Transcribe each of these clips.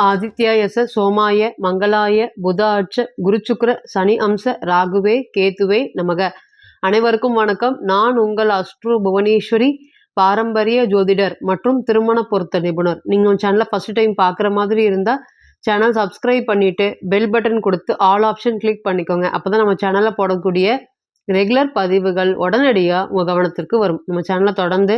ஆதித்யாய சோமாய மங்களாய புதாட்ச குருசுக்ர சனி அம்ச ராகுவே கேதுவே நமக. அனைவருக்கும் வணக்கம். நான் உங்கள் அஸ்ட்ரோ புவனேஸ்வரி, பாரம்பரிய ஜோதிடர் மற்றும் திருமண பொருத்த நிபுணர். நீங்கள் சேனலை ஃபர்ஸ்ட் டைம் பார்க்குற மாதிரி இருந்தால் சேனல் சப்ஸ்கிரைப் பண்ணிவிட்டு பெல் பட்டன் கொடுத்து ஆல் ஆப்ஷன் கிளிக் பண்ணிக்கோங்க. அப்போ தான் நம்ம சேனலில் போடக்கூடிய ரெகுலர் பதிவுகள் உடனடியாக உங்கள் கவனத்திற்கு வரும். நம்ம சேனலை தொடர்ந்து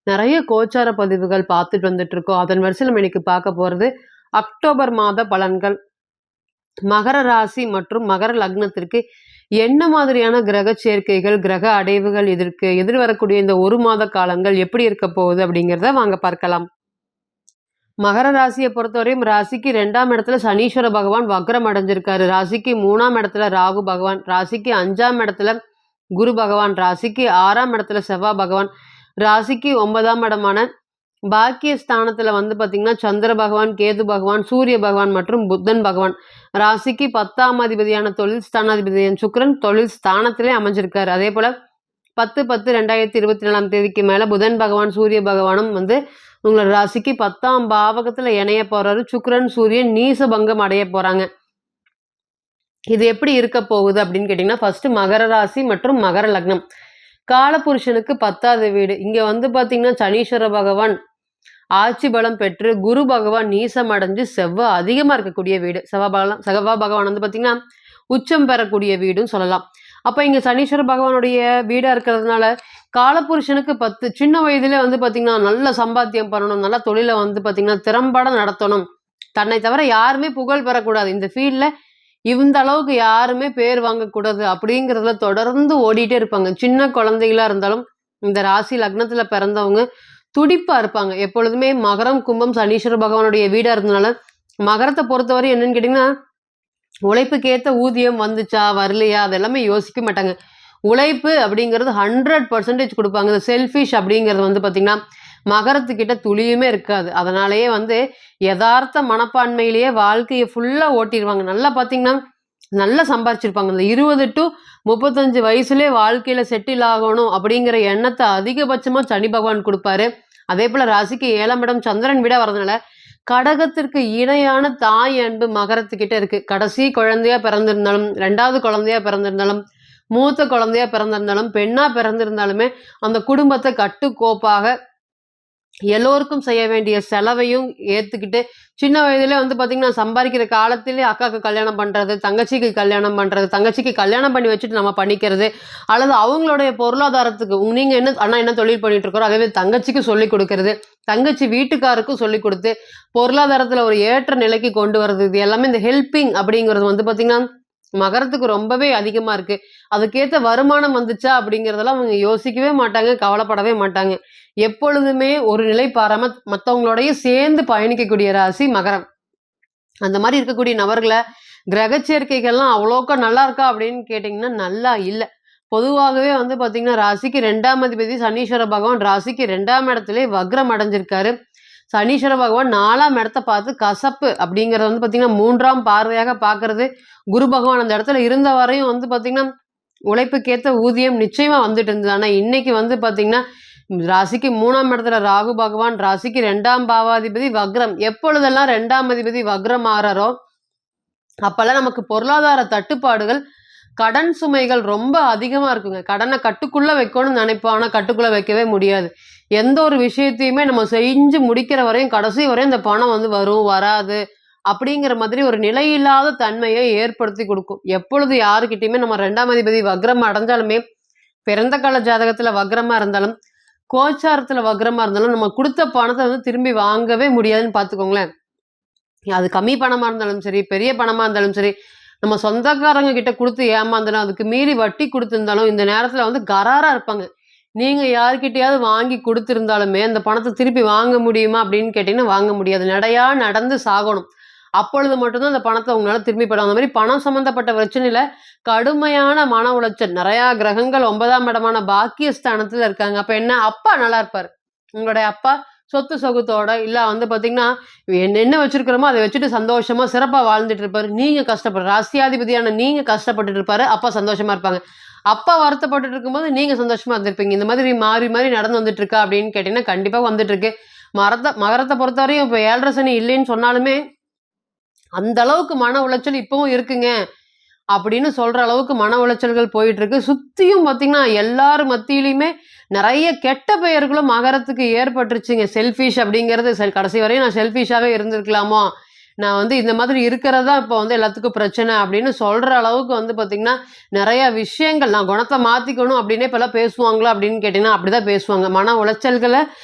நிறைய கோச்சார பதிவுகள் பார்த்துட்டு வந்துட்டு இருக்கோம். அதன் வரிசையில் நம்ம இன்னைக்கு பார்க்க போகிறது அக்டோபர் மாத பலன்கள். மகர ராசி மற்றும் மகர லக்னத்திற்கு என்ன மாதிரியான கிரக சேர்க்கைகள், கிரக அடைவுகள் இதற்கு எதிர்வரக்கூடிய இந்த ஒரு மாத காலங்கள் எப்படி இருக்க போகுது அப்படிங்கிறத வாங்க பார்க்கலாம். மகர ராசியை பொறுத்தவரையும் ராசிக்கு 2ஆம் இடத்துல சனீஸ்வர பகவான் வக்ரம் அடைஞ்சிருக்காரு. ராசிக்கு 3ஆம் இடத்துல ராகு பகவான், ராசிக்கு 5ஆம் இடத்துல குரு பகவான், ராசிக்கு 6ஆம் இடத்துல செவ்வாய் பகவான், ராசிக்கு 9ஆம் இடமான பாக்கிய ஸ்தானத்துல பார்த்தீங்கன்னா சந்திர பகவான், கேது பகவான், சூரிய பகவான் மற்றும் புத்தன் பகவான், ராசிக்கு 10ஆம் அதிபதியான தொழில் ஸ்தானாதிபதியான சுக்கிரன் தொழில் ஸ்தானத்திலே அமைஞ்சிருக்காரு. அதே போல 10/10/2024 மேல புதன் பகவான் சூரிய பகவானும் உங்களோட ராசிக்கு 10ஆம் பாவகத்துல இணைய போறாரு. சுக்கிரன் சூரியன் நீச பங்கம் அடைய போறாங்க. இது எப்படி இருக்க போகுது அப்படின்னு கேட்டீங்கன்னா, ஃபர்ஸ்ட் மகர ராசி மற்றும் மகர லக்னம். காலபுருஷனுக்கு 10வது வீடு. இங்க பாத்தீங்கன்னா சனீஸ்வர பகவான் ஆட்சி பலம் பெற்று குரு பகவான் நீசம் அடைஞ்சு செவ்வாய் அதிகமா இருக்கக்கூடிய வீடு. செவ்வாய் பகவான் பாத்தீங்கன்னா உச்சம் பெறக்கூடிய வீடுன்னு சொல்லலாம். அப்ப இங்க சனீஸ்வர பகவானுடைய வீடா இருக்கிறதுனால காலபுருஷனுக்கு 10 சின்ன வயதுல பாத்தீங்கன்னா நல்ல சம்பாத்தியம் பண்ணணும், நல்ல தொழிலை பாத்தீங்கன்னா திறம்பட நடத்தணும், தன்னை தவிர யாருமே புகழ் பெறக்கூடாது, இந்த ஃபீல்ட்ல இந்த அளவுக்கு யாருமே பேர் வாங்கக்கூடாது அப்படிங்கிறதுல தொடர்ந்து ஓடிட்டே இருப்பாங்க. சின்ன குழந்தைகளா இருந்தாலும் இந்த ராசி லக்னத்துல பிறந்தவங்க துடிப்பா இருப்பாங்க. எப்பொழுதுமே மகரம் கும்பம் சனீஸ்வர பகவானுடைய வீடா இருந்ததுனால மகரத்தை பொறுத்தவரை என்னன்னு கேட்டீங்கன்னா, உழைப்புக்கேற்ற ஊதியம் வந்துச்சா வரலையா அதெல்லாமே யோசிக்க மாட்டாங்க. உழைப்பு அப்படிங்கிறது 100% கொடுப்பாங்க. இந்த செல்ஃபிஷ் அப்படிங்கிறது பாத்தீங்கன்னா மகரத்துக்கிட்ட துளியுமே இருக்காது. அதனாலேயே யதார்த்த மனப்பான்மையிலேயே வாழ்க்கையை ஃபுல்லா ஓட்டிடுவாங்க. நல்லா பாத்தீங்கன்னா நல்லா சம்பாரிச்சிருப்பாங்க. இந்த 20 to 35 வயசுலேயே வாழ்க்கையில செட்டில் ஆகணும் அப்படிங்கிற எண்ணத்தை அதிகபட்சமா சனி பகவான் கொடுப்பாரு. அதே போல ராசிக்கு 7ஆம் இடம் சந்திரன் விட வரதுனால கடகத்திற்கு இணையான தாய் அன்பு மகரத்துக்கிட்ட இருக்கு. கடைசி குழந்தையா பிறந்திருந்தாலும், 2வது குழந்தையா பிறந்திருந்தாலும், மூத்த குழந்தையா பிறந்திருந்தாலும், பெண்ணா பிறந்திருந்தாலுமே அந்த குடும்பத்தை கட்டுக்கோப்பாக எல்லோருக்கும் செய்ய வேண்டிய செலவையும் ஏத்துக்கிட்டு சின்ன வயதுல பாத்தீங்கன்னா சம்பாதிக்கிற காலத்திலே அக்காவுக்கு கல்யாணம் பண்றது, தங்கச்சிக்கு கல்யாணம் பண்றது, தங்கச்சிக்கு கல்யாணம் பண்ணி வச்சுட்டு நம்ம பண்ணிக்கிறது, அல்லது அவங்களுடைய பொருளாதாரத்துக்கு நீங்க என்ன தொழில் பண்ணிட்டு இருக்கோ அதே தங்கச்சிக்கு சொல்லி கொடுக்கறது, தங்கச்சி வீட்டுக்காருக்கும் சொல்லி கொடுத்து பொருளாதாரத்துல ஒரு ஏற்ற நிலைக்கு கொண்டு வர்றது, இது எல்லாமே இந்த ஹெல்பிங் அப்படிங்கிறது பாத்தீங்கன்னா மகரத்துக்கு ரொம்பவே அதிகமா இருக்கு. அதுக்கேற்ற வருமானம் வந்துச்சா அப்படிங்கிறதெல்லாம் அவங்க யோசிக்கவே மாட்டாங்க, கவலைப்படவே மாட்டாங்க. எப்பொழுதுமே ஒரு நிலை பாராம மற்றவங்களோடய சேர்ந்து பயணிக்கக்கூடிய ராசி மகரம். அந்த மாதிரி இருக்கக்கூடிய நபர்களை கிரக சேர்க்கைகள்லாம் அவ்வளோக்கா நல்லா இருக்கா அப்படின்னு கேட்டிங்கன்னா நல்லா இல்லை. பொதுவாகவே பாத்தீங்கன்னா ராசிக்கு 2ஆம் அதிபதி சனீஸ்வர பகவான் ராசிக்கு 2ஆம் இடத்துல வக்ரம் அடைஞ்சிருக்காரு. சனீஸ்வர பகவான் 4ஆம் இடத்தை பார்த்து கசப்பு அப்படிங்கிறது பாத்தீங்கன்னா 3ஆம் பார்வையாக பார்க்கறது. குரு பகவான் அந்த இடத்துல இருந்த வரையும் பாத்தீங்கன்னா உழைப்புக்கேற்ற ஊதியம் நிச்சயமா வந்துட்டு இருந்தது. ஆனா இன்னைக்கு பாத்தீங்கன்னா ராசிக்கு 3ஆம் இடத்துல ராகு பகவான், ராசிக்கு 2ஆம் பாவாதிபதி வக்ரம். எப்பொழுதெல்லாம் 2ஆம் அதிபதி வக்ரம் ஆறாரோ அப்பெல்லாம் நமக்கு பொருளாதார தட்டுப்பாடுகள், கடன் சுமைகள் ரொம்ப அதிகமா இருக்குங்க. கடனை கட்டுக்குள்ள வைக்கணும்னு நினைப்போம், ஆனா கட்டுக்குள்ள வைக்கவே முடியாது. எந்த ஒரு விஷயத்தையுமே நம்ம செஞ்சு முடிக்கிற வரையும் கடைசி வரையும் இந்த பணம் வரும் வராது அப்படிங்கிற மாதிரி ஒரு நிலையில்லாத தன்மையை ஏற்படுத்தி கொடுக்கும். எப்பொழுது யாருக்கிட்டையுமே நம்ம 2ஆம் அதிபதி வக்ரம் அடைஞ்சாலுமே, பிறந்த கால ஜாதகத்துல வக்ரமா இருந்தாலும், கோச்சாரத்துல வக்ரமா இருந்தாலும் நம்ம கொடுத்த பணத்தை திரும்பி வாங்கவே முடியாதுன்னு பாத்துக்கோங்களேன். அது கம்மி பணமா இருந்தாலும் சரி, பெரிய பணமா இருந்தாலும் சரி, நம்ம சொந்தக்காரங்க கிட்ட கொடுத்து ஏமாந்தாலும், அதுக்கு மீறி வட்டி கொடுத்திருந்தாலும் இந்த நேரத்துல கராரா இருப்பாங்க. நீங்க யாருக்கிட்டையாவது வாங்கி கொடுத்திருந்தாலுமே அந்த பணத்தை திருப்பி வாங்க முடியுமா அப்படின்னு கேட்டீங்கன்னா வாங்க முடியாது. நடையா நடந்து சாகணும். அப்பொழுது மட்டும்தான் அந்த பணத்தை உங்களால திரும்பி பெறும். அந்த மாதிரி பணம் சம்பந்தப்பட்ட பிரச்சனையில கடுமையான மன உளைச்சல். நிறைய கிரகங்கள் 9ஆம் இடமான பாக்கியஸ்தானத்துல இருக்காங்க. அப்ப என்ன, அப்பா நல்லா இருப்பாரு. உங்களுடைய அப்பா சொத்து சொகுத்தோட இல்ல பாத்தீங்கன்னா என்ன வச்சிருக்கிறோமோ அதை வச்சுட்டு சந்தோஷமா சிறப்பா வாழ்ந்துட்டு இருப்பாரு. நீங்க கஷ்டப்படுற ராசியாதிபதியான நீங்க கஷ்டப்பட்டுட்டு இருப்பாரு, அப்பா சந்தோஷமா இருப்பாங்க. அப்பா வருத்தப்பட்டு இருக்கும்போது நீங்க சந்தோஷமா இருந்திருப்பீங்க. இந்த மாதிரி மாறி மாறி நடந்து வந்துட்டு இருக்கா அப்படின்னு கேட்டீங்கன்னா கண்டிப்பா வந்துட்டு இருக்கு. மகரத்தை பொறுத்தவரையும் இப்ப 7.5 சனி இல்லைன்னு சொன்னாலுமே அந்த அளவுக்கு மன உளைச்சல் இப்பவும் இருக்குங்க அப்படின்னு சொல்ற அளவுக்கு மன உளைச்சல்கள் போயிட்டு இருக்கு. சுத்தியும் பார்த்தீங்கன்னா, எல்லார் மத்தியிலயுமே நெறைய கெட்ட பெயர்களும் மகரத்துக்கு ஏற்பட்டுருச்சுங்க. செல்ஃபிஷ் அப்படிங்கிறது கடைசி வரையும் நான் செல்ஃபிஷாவே இருந்திருக்கலாமோ! நான் வந்து இந்த மாதிரி இருக்கிறது தான் இப்ப வந்து எல்லாத்துக்கும் பிரச்சனை அப்படின்னு சொல்ற அளவுக்கு வந்து பார்த்தீங்கன்னா, நெறைய விஷயங்கள் நான் குணத்த மாத்திக்கணும் அப்படின்னே இப்பலாம் பேசுவாங்களா அப்படின்னு கேட்டீங்கன்னா, அப்படிதான் பேசுவாங்க. மன உளைச்சல்கள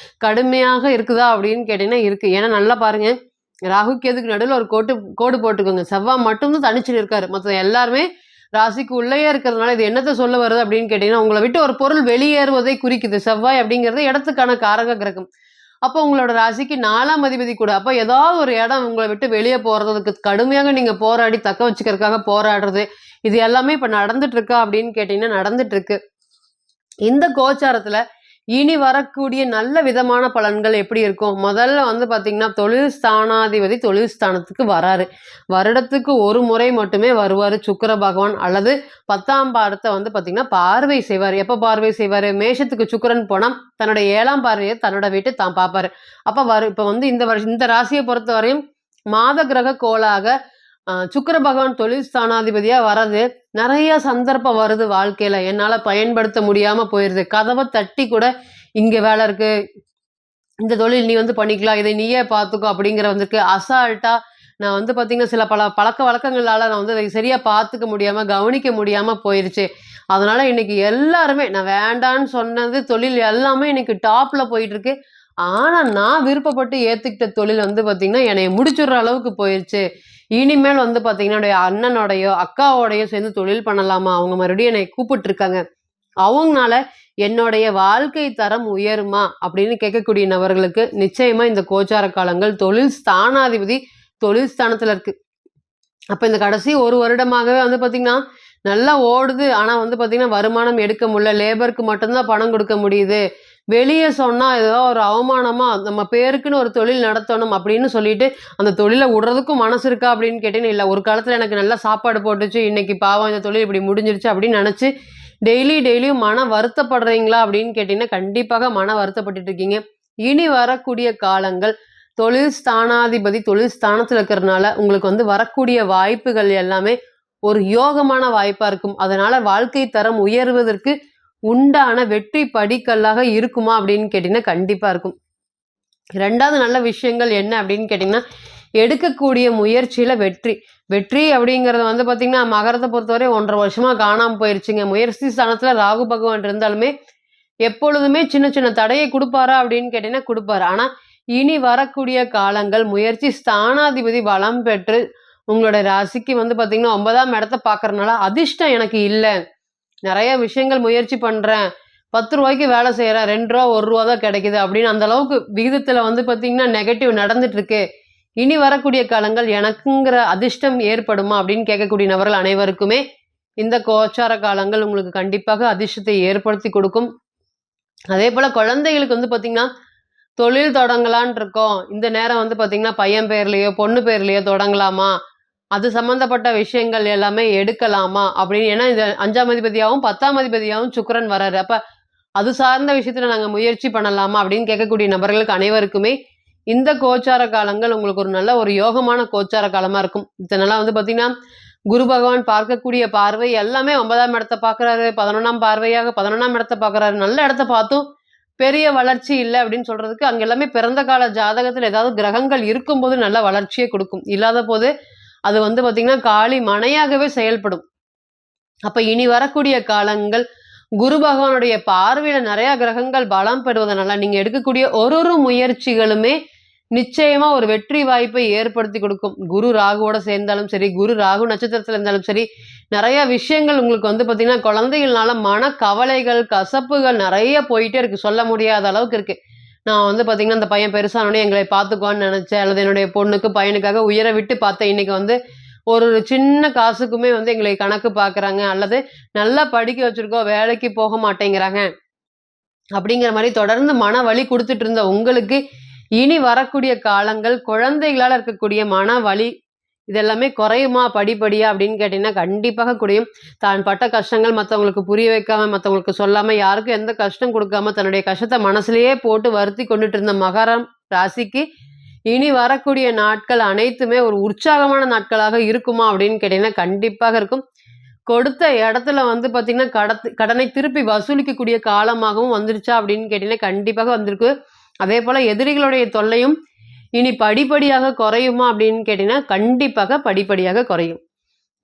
கடுமையாக இருக்குதா அப்படின்னு கேட்டீங்கன்னா இருக்கு. ஏன்னா நல்லா பாருங்க, ராகு கேதுக்கு நடுவுல ஒரு கோடு போட்டுக்கோங்க. செவ்வாய் மட்டும் தான் தனிச்சு நிற்காரு. மத்த எல்லாருமே ராசிக்கு உள்ளேயே இருக்கிறதுனால இது என்னத்த சொல்ல வருது அப்படின்னு கேட்டீங்கன்னா, உங்கள விட்டு ஒரு பொருள் வெளியேறுவதை குறிக்குது. செவ்வாய் அப்படிங்கிறது இடத்துக்கான காரக கிரகம். அப்போ உங்களோட ராசிக்கு 4ஆம் அதிபதி கூட. அப்ப ஏதாவது ஒரு இடம் உங்கள விட்டு வெளிய போறதுக்கு கடுமையாக நீங்க போராடி தக்க வச்சுக்கிறதுக்காக போராடுறது, இது எல்லாமே இப்ப நடந்துட்டு இருக்கா அப்படின்னு கேட்டீங்கன்னா, நடந்துட்டு இருக்கு. இந்த கோச்சாரத்துல இனி வரக்கூடிய நல்ல விதமான பலன்கள் எப்படி இருக்கும்? முதல்ல வந்து பார்த்தீங்கன்னா, தொழில் ஸ்தானாதிபதி தொழில் ஸ்தானத்துக்கு வராரு. வருடத்துக்கு ஒரு முறை மட்டுமே வருவாரு சுக்கிர பகவான். அல்லது 10ஆம் பாடத்த வந்து பார்த்தீங்கன்னா, பார்வை செய்வாரு. எப்ப பார்வை செய்வாரு? மேஷத்துக்கு சுக்கிரன் போனா, தன்னுடைய 7ஆம் பார்வைய தன்னோட வீட்ட தான் பார்ப்பாரு. இப்ப வந்து இந்த ராசிய பொறுத்தவரையும் மாத கிரக கோளாக சுக்கிர பகவான் தொழில் ஸ்தானாதிபதியா வர்றது, நெறைய சந்தர்ப்பம் வருது வாழ்க்கையில. என்னால பயன்படுத்த முடியாம போயிருது. கதவ தட்டி கூட, "இங்க வேலை இருக்கு. இந்த தொழில் நீ வந்து பண்ணிக்கலாம். இதை நீயே பார்த்துக்கோ" அப்படிங்கிற வந்துருக்கு. அசால்ட்டா நான் வந்து பார்த்தீங்கன்னா, சில பழக்கவழக்கங்களால நான் வந்து அதை சரியா பார்த்துக்க முடியாம, கவனிக்க முடியாம போயிருச்சு. அதனால இன்னைக்கு எல்லாருமே நான் வேண்டான்னு சொன்னது தொழில் எல்லாமே இன்னைக்கு டாப்ல போயிட்டுருக்கு. ஆனா, நான் விருப்பப்பட்டு ஏத்துக்கிட்ட தொழில் வந்து பார்த்தீங்கன்னா, என்னைய முடிச்சுடுற அளவுக்கு போயிருச்சு. இனிமேல் வந்து பார்த்தீங்கன்னா, என்னுடைய அண்ணனோடையோ, அக்காவோடையோ சேர்ந்து தொழில் பண்ணலாமா? அவங்க மறுபடியும் என்னைய கூப்பிட்டுருக்காங்க. அவங்கனால என்னுடைய வாழ்க்கை தரம் உயருமா? அப்படின்னு கேட்கக்கூடிய நபர்களுக்கு நிச்சயமா இந்த கோச்சார காலங்கள் தொழில் ஸ்தானாதிபதி தொழில் ஸ்தானத்துல இருக்கு. அப்ப இந்த கடைசி 1 வருடமாகவே வந்து பார்த்தீங்கன்னா, நல்லா ஓடுது. ஆனா வந்து பார்த்தீங்கன்னா, வருமானம் எடுக்க முடியல. லேபருக்கு மட்டும் தான் பணம் குடுக்க முடியுது. வெளிய சொன்னா ஏதோ ஒரு அவமானமா, நம்ம பேருக்குன்னு ஒரு தொழில் நடத்தணும் அப்படின்னு சொல்லிட்டு, அந்த தொழில விடுறதுக்கும் மனசு இருக்கா அப்படின்னு கேட்டீங்கன்னா, இல்ல. ஒரு காலத்துல எனக்கு நல்லா சாப்பாடு போட்டுச்சு. இன்னைக்கு பாவம் இந்த தொழில் இப்படி முடிஞ்சிருச்சு அப்படின்னு நெனச்சு, டெய்லியும் மன வருத்தப்படுறீங்களா அப்படின்னு கேட்டீங்கன்னா, கண்டிப்பாக மன வருத்தப்பட்டுட்டு இருக்கீங்க. இனி வரக்கூடிய காலங்கள் தொழில் ஸ்தானாதிபதி தொழில் ஸ்தானத்துல இருக்கிறனால, உங்களுக்கு வந்து வரக்கூடிய வாய்ப்புகள் எல்லாமே ஒரு யோகமான வாய்ப்பா இருக்கும். அதனால வாழ்க்கை தரம் உயர்வதற்கு உண்டான வெற்றி படிக்கல்லாக இருக்குமா அப்படின்னு கேட்டீங்கன்னா, கண்டிப்பா இருக்கும். 2வது நல்ல விஷயங்கள் என்ன அப்படின்னு கேட்டீங்கன்னா, எடுக்கக்கூடிய முயற்சியில வெற்றி. வெற்றி அப்படிங்கிறது வந்து பார்த்தீங்கன்னா, மகரத்த பொறுத்தவரை 1½ வருஷமா காணாம போயிருச்சுங்க. முயற்சி ஸ்தானத்துல ராகு பகவான் இருந்தாலுமே, எப்பொழுதுமே சின்ன சின்ன தடையை குடுப்பாரா அப்படின்னு கேட்டீங்கன்னா, குடுப்பாரு. ஆனா, இனி வரக்கூடிய காலங்கள் முயற்சி ஸ்தானாதிபதி பலம் பெற்று, உங்களோட ராசிக்கு வந்து பார்த்தீங்கன்னா, 9ஆம் இடத்த பார்க்கறனால, அதிர்ஷ்டம் எனக்கு இல்ல. நெறைய விஷயங்கள் முயற்சி பண்றேன். ரூ. 10க்கு வேலை செய்றேன். ரூ. 2 ரூ. 1 தான் கிடைக்குது அப்படின்னு அந்த அளவுக்கு விகிதத்துல வந்து பார்த்தீங்கன்னா, நெகட்டிவ் நடந்துட்டு இருக்கு. இனி வரக்கூடிய காலங்கள் எனக்குங்கிற அதிர்ஷ்டம் ஏற்படுமா அப்படின்னு கேட்கக்கூடிய நபர்கள் அனைவருக்குமே, இந்த கோச்சார காலங்கள் உங்களுக்கு கண்டிப்பாக அதிர்ஷ்டத்தை ஏற்படுத்தி கொடுக்கும். அதேபோல குழந்தைகளுக்கு வந்து பார்த்தீங்கன்னா, தொழில் தொடங்கலான்னு இருக்கோம். இந்த நேரம் வந்து பார்த்தீங்கன்னா, பையன் பேர்லயோ, பொண்ணு பேர்லயோ தொடங்கலாமா? அது சம்மந்தப்பட்ட விஷயங்கள் எல்லாமே எடுக்கலாமா? அப்படின்னு. ஏன்னா, இது 5ஆம் அதிபதியாவும், 10ஆம் அதிபதியாவும் சுக்கிரன் வராரு. அப்ப அது சார்ந்த விஷயத்துல நாங்க முயற்சி பண்ணலாமா? அப்படின்னு கேட்கக்கூடிய நபர்களுக்கு அனைவருக்குமே, இந்த கோச்சார காலங்கள் உங்களுக்கு ஒரு யோகமான கோச்சார காலமா இருக்கும். இத்தன நாளா வந்து பார்த்தீங்கன்னா, குரு பகவான் பார்க்கக்கூடிய பார்வை எல்லாமே 9ஆம் இடத்த பார்க்குறாரு. 11ஆம் இடத்த பார்க்குறாரு. நல்ல இடத்த பார்த்தும் பெரிய வளர்ச்சி இல்ல அப்படின்னு சொல்றதுக்கு, அங்க எல்லாமே பிறந்த கால ஜாதகத்துல ஏதாவது கிரகங்கள் இருக்கும்போது நல்ல வளர்ச்சிய குடுக்கும். இல்லாதபோது அது வந்து பார்த்தீங்கன்னா, காலி மனையாகவே செயல்படும். அப்ப இனி வரக்கூடிய காலங்கள் குரு பகவானுடைய பார்வையில நெறைய கிரகங்கள் பலம் பெறுவதனால, நீங்க எடுக்கக்கூடிய ஒரு முயற்சிகளுமே நிச்சயமா ஒரு வெற்றி வாய்ப்பை ஏற்படுத்தி கொடுக்கும். குரு ராகுவோட சேர்ந்தாலும் சரி, குரு ராகு நட்சத்திரத்துல இருந்தாலும் சரி, நெறைய விஷயங்கள் உங்களுக்கு வந்து பார்த்தீங்கன்னா, குழந்தைகள்னால மனக்கவலைகள், கசப்புகள் நெறைய போயிட்டே இருக்கு. சொல்ல முடியாத அளவுக்கு இருக்கு. நான் வந்து பார்த்தீங்கன்னா, அந்த பையன் பெருசானோனே எங்களை பார்த்துக்குவான்னு நெனச்சேன். அல்லது என்னுடைய பொண்ணுக்கு, பையனுக்காக உயர விட்டு பார்த்தேன். இன்னைக்கு வந்து ஒரு சின்ன காசுக்குமே வந்து எங்களை கணக்கு பார்க்குறாங்க. அல்லது நல்லா படிக்க வச்சிருக்கோம், வேலைக்கு போக மாட்டேங்கிறாங்க. அப்படிங்கிற மாரி தொடர்ந்து மன வலி குடுத்துட்டு இருந்த உங்களுக்கு, இனி வரக்கூடிய காலங்கள் குழந்தைகளால இருக்கக்கூடிய மன வலி இதெல்லாமே குறையுமா படிப்படியா அப்படின்னு கேட்டீங்கன்னா, கண்டிப்பாக குறையும். தான் பட்ட கஷ்டங்கள் மத்தவங்களுக்கு புரிய வைக்காம, மத்தவங்களுக்கு சொல்லாம, யாருக்கும் எந்த கஷ்டம் குடுக்காம, தன்னுடைய கஷ்டத்த மனசுலயே போட்டு வருத்தி கொண்டுட்டு இருந்த மகரம் ராசிக்கு, இனி வரக்கூடிய நாட்கள் அனைத்துமே ஒரு உற்சாகமான நாட்களாக இருக்குமா அப்படின்னு கேட்டீங்கன்னா கண்டிப்பாக இருக்கும். கொடுத்த இடத்துல வந்து பார்த்தீங்கன்னா, கடனை திருப்பி வசூலிக்கக்கூடிய காலமாகவும் வந்துருச்சா அப்படின்னு கேட்டீங்கன்னா, கண்டிப்பாக வந்திருக்கு. அதேபோல எதிரிகளுடைய தொல்லையும் இனி படிப்படியாக குறையுமா அப்படின்னு கேட்டீங்கன்னா, கண்டிப்பாக படிப்படியாக குறையும்.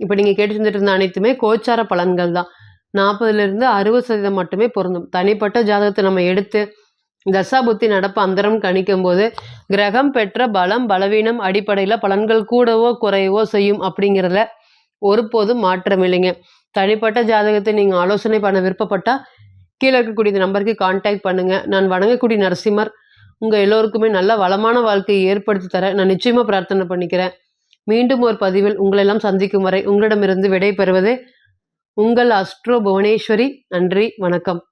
இப்ப நீங்க கேட்டு செஞ்சுட்டு இருந்த அனைத்துமே கோச்சார பலன்கள் தான். 40லிருந்து 60% மட்டுமே பொருந்தும். தனிப்பட்ட ஜாதகத்தை நம்ம எடுத்து தசாபுத்தி நடப்பு அந்தரம் கணிக்கும்போது, கிரகம் பெற்ற பலம், பலவீனம் அடிப்படையில பலன்கள் கூடவோ, குறையவோ செய்யும் அப்படிங்கிறதுல ஒருபோதும் மாற்றம் இல்லைங்க. தனிப்பட்ட ஜாதகத்தை நீங்க ஆலோசனை பண்ண விருப்பப்பட்டா, கீழ இருக்கக்கூடிய இந்த நம்பருக்கு கான்டாக்ட் பண்ணுங்க. நான் வணங்கக்கூடிய நரசிம்மர் உங்க எல்லோருக்குமே நல்ல வளமான வாழ்க்கையை ஏற்படுத்தி தர நான் நிச்சயமா பிரார்த்தனை பண்ணிக்கிறேன். மீண்டும் ஒரு பதிவில் உங்களை எல்லாம் சந்திக்கும் வரை உங்களிடமிருந்து விடை பெறுவது உங்கள் அஸ்ட்ரோ புவனேஸ்வரி. நன்றி, வணக்கம்.